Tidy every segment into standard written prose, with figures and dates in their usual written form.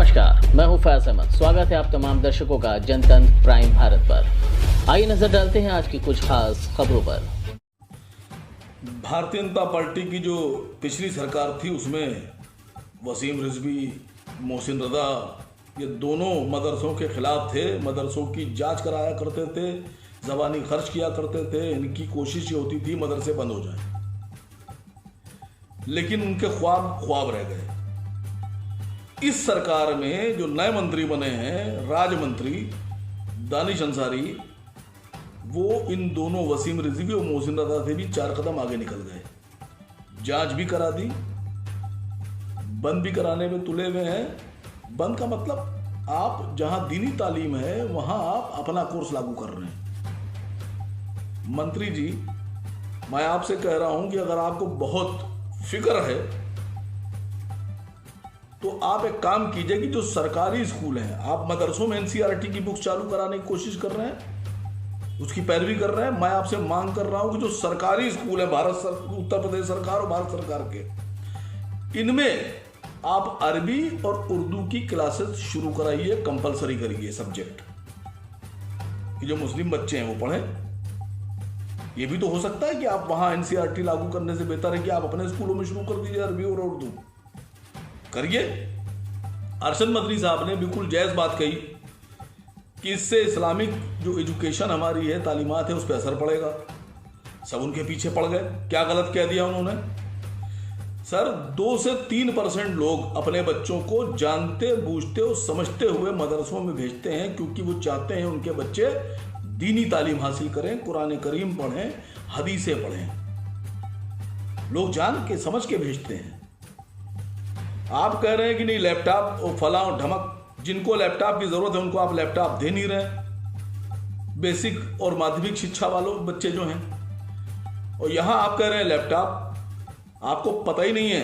नमस्कार, मैं हूं फैज अहमद। स्वागत है आप तमाम दर्शकों का जनतंत्र प्राइम भारत पर। आइए नजर डालते हैं आज की कुछ खास खबरों पर। भारतीय जनता पार्टी की जो पिछली सरकार थी उसमें वसीम रिजवी, मोहसिन रजा ये दोनों मदरसों के खिलाफ थे। मदरसों की जांच कराया करते थे, ज़बानी खर्च किया करते थे। इनकी कोशिश ये होती थी मदरसे बंद हो जाए, लेकिन उनके ख्वाब रह गए। इस सरकार में जो नए मंत्री बने हैं, राज्य मंत्री दानिश अंसारी, वो इन दोनों वसीम रिजवी और मोहसिन रजा से भी 4 कदम आगे निकल गए। जांच भी करा दी, बंद भी कराने में तुले हुए हैं। बंद का मतलब आप जहां दीनी तालीम है वहां आप अपना कोर्स लागू कर रहे हैं। मंत्री जी, मैं आपसे कह रहा हूं कि अगर आपको बहुत फिक्र है तो आप एक काम कीजिए कि जो सरकारी स्कूल हैं, आप मदरसों में एनसीईआरटी की बुक्स चालू कराने की कोशिश कर रहे हैं, उसकी पैरवी कर रहे हैं। मैं आपसे मांग कर रहा हूं कि जो सरकारी स्कूल है उत्तर प्रदेश सरकार और भारत सरकार के, इनमें आप अरबी और उर्दू की क्लासेस शुरू कराइए, कंपलसरी करिए सब्जेक्ट कि जो मुस्लिम बच्चे हैं वो पढ़ें। ये भी तो हो सकता है कि आप वहां एनसीईआरटी लागू करने से बेहतर है कि आप अपने स्कूलों में शुरू कर दीजिए अरबी और उर्दू करिए। अरशद मदनी साहब ने बिल्कुल जायज़ बात कही कि इससे इस्लामिक जो एजुकेशन हमारी है, तालीमात है, उस पर असर पड़ेगा। सब उनके पीछे पड़ गए। क्या गलत कह दिया उन्होंने? सर, 2 से 3% लोग अपने बच्चों को जानते बूझते और समझते हुए मदरसों में भेजते हैं, क्योंकि वो चाहते हैं उनके बच्चे दीनी तालीम हासिल करें, कुरान करीम पढ़ें, हदीसें पढ़ें। लोग जान के समझ के भेजते हैं। आप कह रहे हैं कि नहीं लैपटॉप और फला और ढमक, जिनको लैपटॉप की जरूरत है उनको आप लैपटॉप दे नहीं रहे, बेसिक और माध्यमिक शिक्षा वालों बच्चे जो हैं। और यहां आप कह रहे हैं लैपटॉप। आपको पता ही नहीं है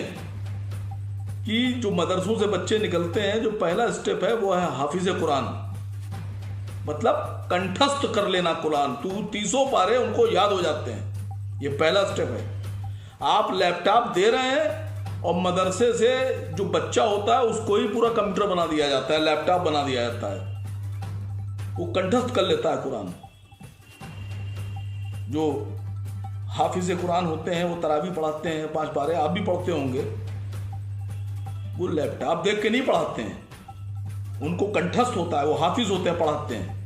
कि जो मदरसों से बच्चे निकलते हैं, जो पहला स्टेप है वो है हाफिज कुरान, मतलब कंठस्थ कर लेना कुरान। 300 पारे उनको याद हो जाते हैं। ये पहला स्टेप है। आप लैपटॉप दे रहे हैं और मदरसे से जो बच्चा होता है उसको ही पूरा कंप्यूटर बना दिया जाता है, लैपटॉप बना दिया जाता है। वो कंठस्थ कर लेता है कुरान। जो हाफिज कुरान होते हैं वो तरावी पढ़ाते हैं, 5 पारे, आप भी पढ़ते होंगे। वो लैपटॉप देख के नहीं पढ़ाते हैं, उनको कंठस्थ होता है, वो हाफिज होते हैं, पढ़ाते हैं।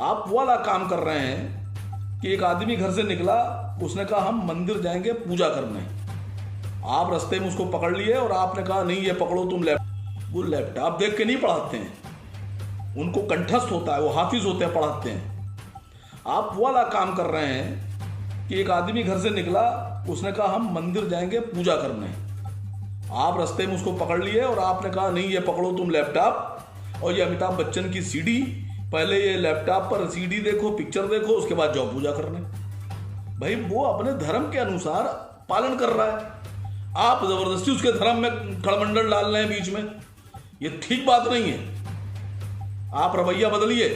आप वो वाला काम कर रहे हैं कि एक आदमी घर से निकला, उसने कहा हम मंदिर जाएंगे पूजा करने। आप रास्ते में उसको पकड़ लिए और आपने कहा नहीं ये पकड़ो तुम लैपटॉप। वो लैपटॉप देख के नहीं पढ़ाते हैं, उनको कंठस्थ होता है, वो हाफिज होते हैं, पढ़ाते हैं। आप वो वाला काम कर रहे हैं कि एक आदमी घर से निकला, उसने कहा हम मंदिर जाएंगे पूजा करने। आप रास्ते में उसको पकड़ लिए और आपने कहा नहीं ये पकड़ो तुम लैपटॉप और ये अमिताभ बच्चन की सीडी, पहले ये लैपटॉप पर सीडी देखो, पिक्चर देखो, उसके बाद जाओ पूजा करने। भाई वो अपने धर्म के अनुसार पालन कर रहा है, आप जबरदस्ती उसके धर्म में खड़मंडल डाल रहे हैं बीच में। ये ठीक बात नहीं है। आप रवैया बदलिए।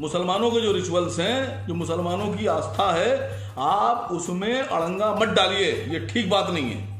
मुसलमानों के जो रिचुअल्स हैं, जो मुसलमानों की आस्था है, आप उसमें अड़ंगा मत डालिए। ये ठीक बात नहीं है।